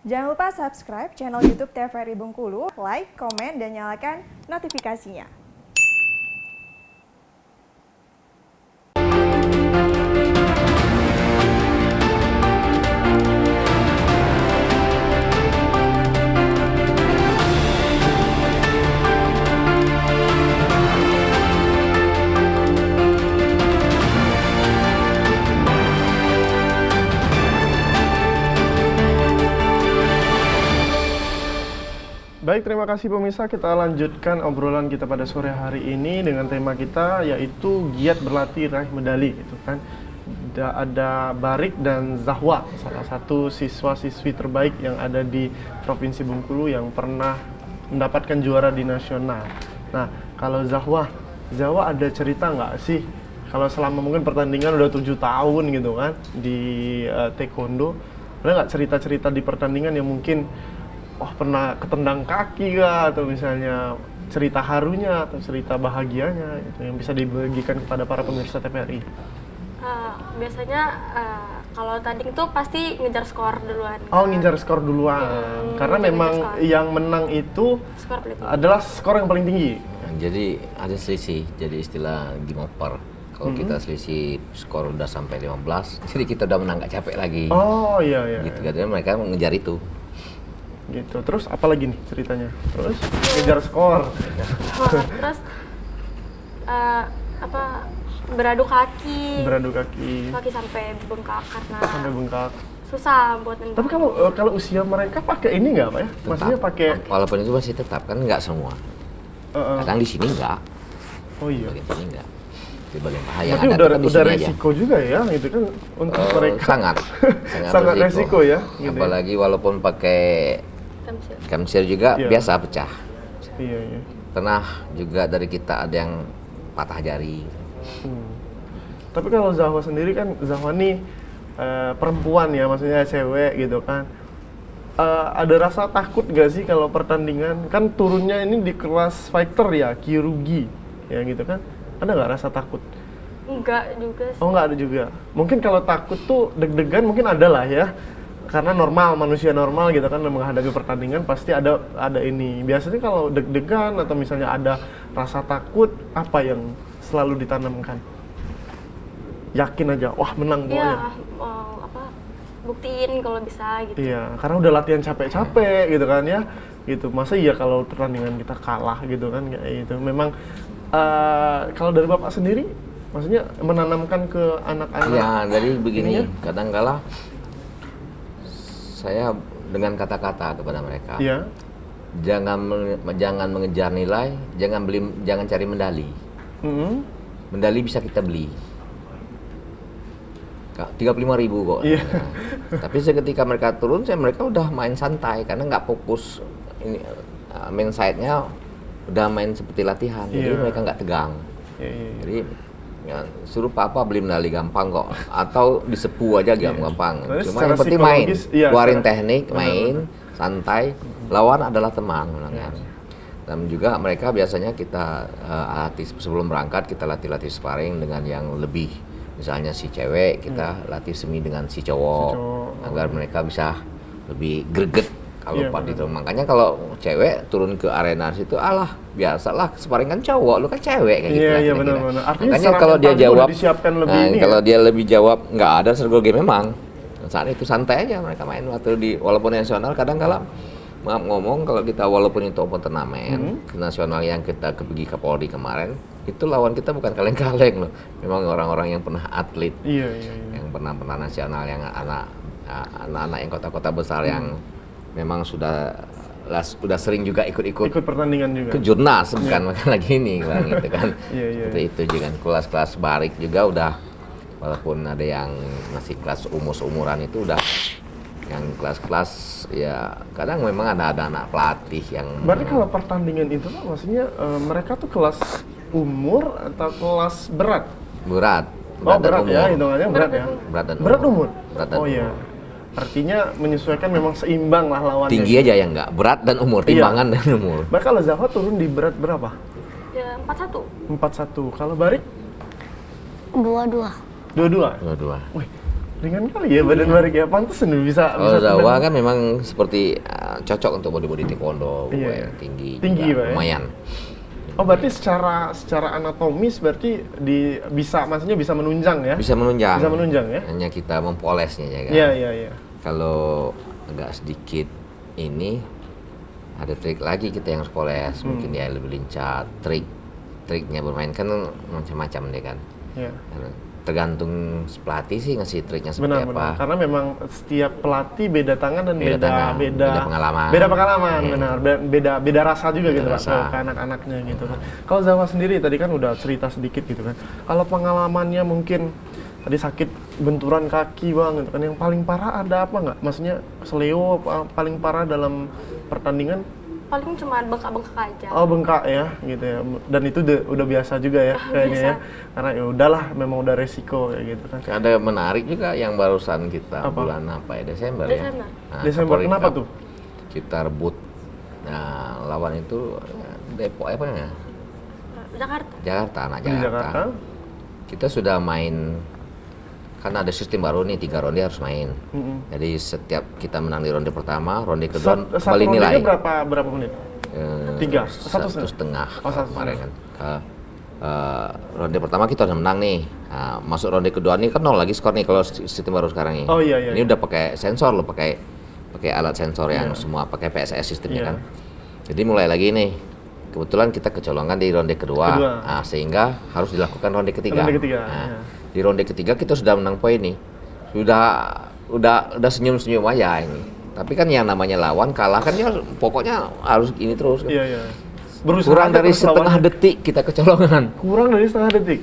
Jangan lupa subscribe channel YouTube TVRI Bengkulu, like, komen, dan nyalakan notifikasinya. Baik, terima kasih pemirsa. Kita lanjutkan obrolan kita pada sore hari ini dengan tema kita yaitu giat berlatih raih medali, gitu kan. Ada Barik dan Zahwa, salah satu siswa-siswi terbaik yang ada di Provinsi Bengkulu yang pernah mendapatkan juara di nasional. Nah, kalau Zahwa ada cerita nggak sih? Kalau selama mungkin pertandingan udah 7 tahun gitu kan di taekwondo, ada nggak cerita-cerita di pertandingan yang mungkin pernah ketendang kaki kah, atau misalnya cerita harunya atau cerita bahagianya gitu, yang bisa dibagikan kepada para pemirsa TVRI? Biasanya kalau tanding tuh pasti ngejar skor duluan. Oh, ngejar skor duluan. Karena memang yang menang itu adalah skor yang paling tinggi. Jadi ada selisih, jadi istilah game over. Kalau kita selisih skor udah sampai 15, jadi kita udah menang, nggak capek lagi. Oh iya. Gitu, jadi mereka mengejar itu. Gitu. Terus apa lagi nih ceritanya? Terus ngejar skor. Terus beradu kaki sampai bengkak karena susah buat nendang. Tapi kalau usia mereka pakai ini nggak, Pak ya? Maksudnya pakai, walaupun itu masih tetap, kan nggak semua. Kadang di sini nggak. Oh iya. Bagian sini nggak. Di bagian paha yang Berarti ada kan di udah sini resiko aja juga ya, gitu kan untuk mereka. Sangat resiko ya. Gitu. Apalagi walaupun pakai kamsir juga biasa pecah. Iya. Pernah juga dari kita ada yang patah jari. Tapi kalau Zahwa sendiri kan, Zahwa nih perempuan ya, maksudnya cewek gitu kan. Ada rasa takut gak sih kalau pertandingan? Kan turunnya ini di kelas fighter ya, Kyorugi ya gitu kan. Ada nggak rasa takut? Enggak juga sih. Oh, nggak ada juga. Mungkin kalau takut tuh deg-degan mungkin ada lah ya. Karena manusia normal gitu kan menghadapi pertandingan pasti ada ini. Biasanya kalau deg-degan atau misalnya ada rasa takut, apa yang selalu ditanamkan? Yakin aja, wah menang pokoknya. Iya, buktiin kalau bisa gitu. Iya, karena udah latihan capek-capek gitu kan ya. Gitu. Masa iya kalau pertandingan kita kalah gitu kan, kayak gitu. Memang kalau dari Bapak sendiri, maksudnya menanamkan ke anak-anak. Ya, jadi begini, kadang-kala saya dengan kata-kata kepada mereka, jangan mengejar nilai, jangan cari medali. Medali bisa kita beli, 35.000 kok. Iya. Tapi seketika mereka turun, mereka udah main santai karena nggak fokus. Ini main side-nya udah main seperti latihan, jadi mereka nggak tegang. Jadi suruh papa beli medali gampang kok, atau disepu aja gampang. Cuma yang penting main, keluarin teknik, main santai. Lawan adalah teman, kan. Dan juga mereka biasanya kita latih sebelum berangkat, kita latih sparring dengan yang lebih, misalnya si cewek kita latih semi dengan si cowok, agar mereka bisa lebih greget. Kalau itu makanya kalau cewek turun ke arena situ, biasalah sparring kan cowok, lu kan cewek kayak gitu. Iya benar. Makanya kalau dia jawab, kalau dia lebih jawab nggak ada sergol game memang. Saat itu santai aja mereka main waktu walaupun nasional. Kadang-kala maaf ngomong, kalau kita walaupun itu open turnamen nasional yang kita pergi ke Polri kemarin, itu lawan kita bukan kaleng-kaleng loh. Memang orang-orang yang pernah atlet, yang pernah nasional, yang anak-anak yang kota-kota besar yang memang sudah sering juga ikut pertandingan juga. Ke jurnas bukan lagi ini gitu kan. Seperti itu juga kan. Kelas-kelas Barik juga udah, walaupun ada yang masih kelas umuran itu udah yang kelas-kelas ya, kadang memang ada anak pelatih yang. Berarti kalau pertandingan itu Pak, maksudnya mereka tuh kelas umur atau kelas berat? Berat umur. Ya, hitungannya berat ya. Berat umur. Oh iya. Artinya menyesuaikan, memang seimbang lah lawannya. Tinggi aja yang enggak, berat dan umur, timbangan dan umur. Bahkan kalau Zahwa turun di berat berapa? Ya 41. Kalau Barik? 22. Wih, Ringan kali ya badan Barik ya, pantas nih bisa Kalau bisa Zawa kan memang seperti cocok untuk body taekwondo, Iya, iya. tinggi, Tinggi, juga, Pak, ya? lumayan. Oh berarti secara anatomis berarti maksudnya bisa menunjang ya? Bisa menunjang. Bisa menunjang ya? Hanya kita mempolesnya ya kan. Iya iya iya. Kalau agak sedikit ini ada trik lagi kita yang harus poles, mungkin dia lebih lincah, triknya bermain kan macam-macam deh kan. Iya. Tergantung pelatih sih ngasih triknya seperti Benar. apa. Karena memang setiap pelatih beda tangan dan Beda tangan, beda pengalaman. Beda pengalaman, Iya. benar. Beda rasa juga Beda gitu Pak, rasa. ke anak-anaknya gitu kan. Kalau Zawa sendiri tadi kan udah cerita sedikit gitu kan. Kalau pengalamannya mungkin tadi sakit benturan kaki Bang gitu kan. Yang paling parah ada apa nggak? Maksudnya seleo paling parah dalam pertandingan? Paling cuma bengkak-bengkak aja. Oh bengkak ya gitu ya. Dan itu udah biasa juga ya kayaknya ya. Karena ya udahlah memang udah resiko kayak gitu kan. Ada menarik juga yang barusan kita Apa? bulan apa ya, Desember, Desember. ya. Nah, Desember Kapolri kenapa Cup. tuh? Kita rebut. Nah, lawan itu Depok apa ya? Jakarta. Jakarta, anak Di Jakarta. Jakarta. Kita sudah main, karena ada sistem baru nih, 3 ronde harus main. Jadi setiap kita menang di ronde pertama, ronde kedua Satu kembali nilai. rondenya berapa menit? 3? Satu setengah Oh, satu kemarin kan. Ronde pertama kita udah menang nih. Nah, masuk ronde kedua nih kan 0 lagi skor nih kalau sistem baru sekarang ini. Oh, iya, iya, Ini iya. udah pakai sensor loh, pakai alat sensor yang Iya. semua pakai PSS sistemnya Iya. kan. Jadi mulai lagi nih. Kebetulan kita kecolongan di ronde kedua. Nah, sehingga harus dilakukan ronde ketiga. Ronde ketiga, Nah, iya. di ronde ketiga kita sudah menang poin nih. Udah senyum-senyum aja ini. Tapi kan yang namanya lawan kalah kan dia pokoknya harus ini terus. Kan. Iya iya. Berusaha Kurang aja dari terus setengah lawannya. detik kita kecolongan. Kurang dari setengah detik.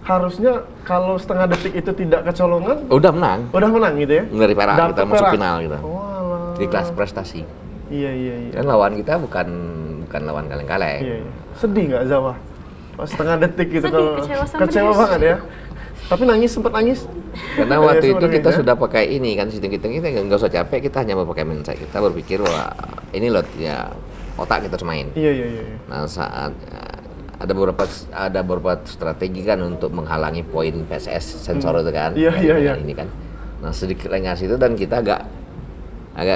Harusnya kalau setengah detik itu tidak kecolongan, Udah menang. udah menang gitu ya? Dari perak Dapet kita masuk perak. final kita. Walah. Di kelas prestasi. Iya iya iya. Dan lawan kita bukan lawan kaleng-kaleng. Iya, iya. Sedih nggak Zawa? Pas setengah detik gitu Sedih, kalau kecewa sama kecewa dia. banget ya. Tapi nangis, sempat nangis. Karena Iya, waktu itu sempat kita nangis, ya? sudah pakai ini kan sistem kita nggak usah capek, kita hanya mau pakai mindset. Kita berpikir wah ini loh ya otak kita harus main. Iya iya iya. Nah saat ada beberapa strategi kan untuk menghalangi poin PSS sensor itu kan. Iya, iya, iya. Ini kan. Nah sedikit lengah situ dan kita agak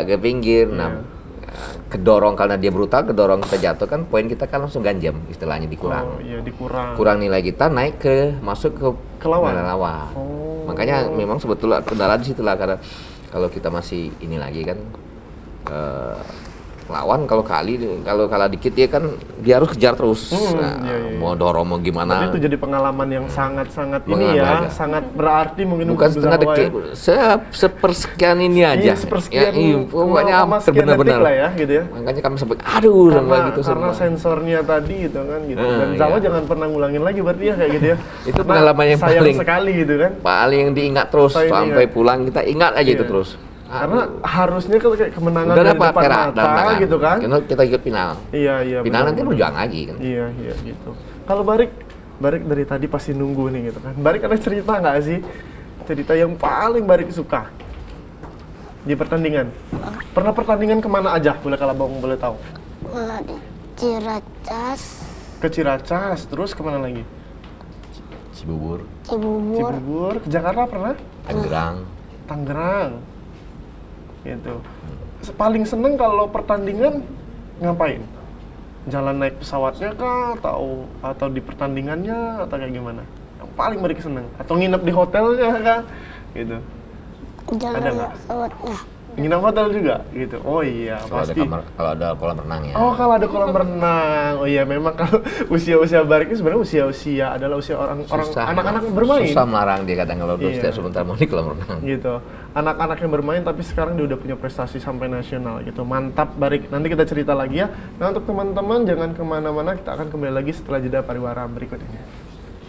ke pinggir. Iya. Nah kedorong karena dia brutal, kedorong kita jatuh kan poin kita kan langsung ganjam istilahnya dikurang. Oh iya dikurang. Kurang nilai kita naik masuk Ke lawan? nilai lawan. Oh. Makanya memang sebetulnya kendala di situ lah karena kalau kita masih ini lagi kan lawan kalau kalah dikit dia harus kejar terus. Nah, iya, iya. mau dorong mau Tapi gimana. itu jadi pengalaman yang sangat-sangat ini Menghargai. ya, sangat berarti mungkin Bukan untuk setengah Zawa detik, ya. sepersekian ini aja. Iya, sepersekian, iya, pokoknya 0,sekian detik benar-benar lah ya, gitu ya. Makanya kami sampai aduh sampai gitu Karena semua. sensornya tadi gitu kan gitu. Dan Iya. Zawa jangan pernah ngulangin lagi berarti ya kayak gitu ya. Itu Karena pengalaman yang sayang paling- sekali gitu kan. Paling yang diingat terus Paling sampai diingat. pulang kita ingat aja itu Iya. terus. Karena harusnya kalau kayak kemenangan Udah dari dapat depan perak dalam mata tangan gitu kan. Kita ikut final. Iya iya. Final nanti benar-benar. berjuang lagi kan. Iya iya gitu. Kalau Barik dari tadi pasti nunggu nih gitu kan. Barik ada cerita nggak sih? Cerita yang paling Barik suka di pertandingan. Pernah pertandingan kemana aja? Boleh kalau Bang boleh tahu? di Ciracas, Ke Ciracas, terus kemana lagi? Cibubur, Cibubur, Cibubur, ke Jakarta pernah? Tangerang. Tangerang. Gitu. Paling seneng kalau pertandingan ngapain? Jalan naik pesawatnya kah atau di pertandingannya atau kayak gimana? Yang paling Barik seneng atau nginep di hotelnya kah? Gitu. jalan Ada nggak? pesawatnya. Nginep hotel juga gitu. Oh iya, pasti. Kalau ada kolam renang ya. Oh, kalau ada kolam renang. Oh iya, memang kalau usia-usia Barik itu sebenarnya usia adalah usia orang Susah. anak-anak bermain. Susah melarang dia kadang kalau Iya. setiap sebentar mau di kolam renang. Gitu. Anak-anak yang bermain tapi sekarang dia udah punya prestasi sampai nasional gitu. Mantap Barik. Nanti kita cerita lagi ya. Nah, untuk teman-teman jangan kemana-mana, kita akan kembali lagi setelah jeda pariwara berikut ini.